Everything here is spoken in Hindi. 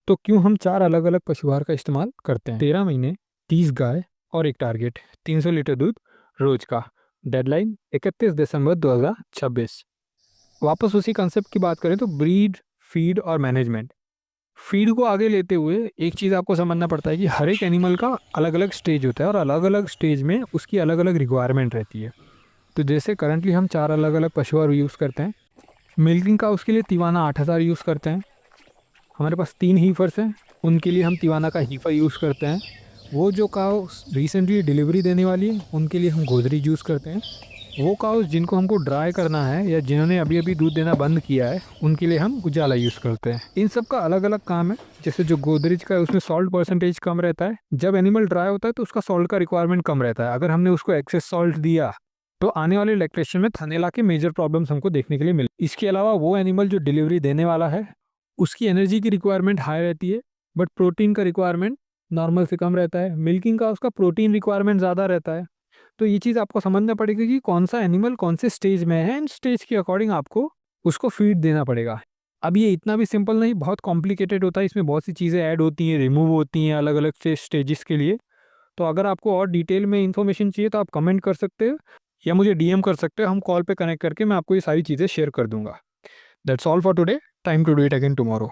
तो क्यों हम 4 अलग-अलग पशु आहार का इस्तेमाल करते हैं? 13 महीने, 30 गाय और एक टारगेट, 300 लीटर दूध रोज का। डेडलाइन 31 दिसंबर 2026। वापस उसी कंसेप्ट की बात करें तो ब्रीड, फीड और मैनेजमेंट। फीड को आगे लेते हुए एक चीज़ आपको समझना पड़ता है कि हर एक एनिमल का अलग-अलग स्टेज होता है और अलग-अलग स्टेज में उसकी अलग-अलग रिक्वायरमेंट रहती है। तो जैसे करंटली हम 4 अलग-अलग पशु आहार यूज़ करते हैं। मिल्किंग काउस के लिए तिवाना 8000 यूज़ करते हैं। हमारे पास 3 हीफर्स हैं, उनके लिए हम तिवाना का हीफर यूज़ करते हैं। वो जो काउस रिसेंटली डिलीवरी देने वाली है, उनके लिए हम गोदरेज यूज़ करते हैं। वो काउस जिनको हमको ड्राई करना है या जिन्होंने अभी-अभी दूध देना बंद किया है, उनके लिए हम उजाला यूज़ करते हैं। इन सब का अलग-अलग काम है। जैसे जो गोदरेज का है उसमें सॉल्ट परसेंटेज कम रहता है। जब एनिमल ड्राई होता है तो उसका सॉल्ट का रिक्वायरमेंट कम रहता है। अगर हमने उसको एक्सेस सॉल्ट दिया तो आने वाले लैक्टेशन में थनैला के मेजर प्रॉब्लम्स हमको देखने के लिए मिले। इसके अलावा वो एनिमल जो डिलीवरी देने वाला है, उसकी एनर्जी की रिक्वायरमेंट हाई रहती है, बट प्रोटीन का रिक्वायरमेंट नॉर्मल से कम रहता है। मिल्किंग का उसका प्रोटीन रिक्वायरमेंट ज़्यादा रहता है। तो ये चीज़ आपको समझना पड़ेगा कि कौन सा एनिमल कौन से स्टेज में है एंड स्टेज के अकॉर्डिंग आपको उसको फीड देना पड़ेगा। अब ये इतना भी सिंपल नहीं, बहुत कॉम्प्लिकेटेड होता है। इसमें बहुत सी चीज़ें ऐड होती हैं, रिमूव होती हैं अलग-अलग स्टेजेस के लिए। तो अगर आपको और डिटेल में इन्फॉर्मेशन चाहिए तो आप कमेंट कर सकते हो या मुझे डीएम कर सकते हो। हम कॉल पे कनेक्ट करके मैं आपको ये सारी चीज़ें शेयर कर दूँगा। That's all for today. Time to do it again tomorrow.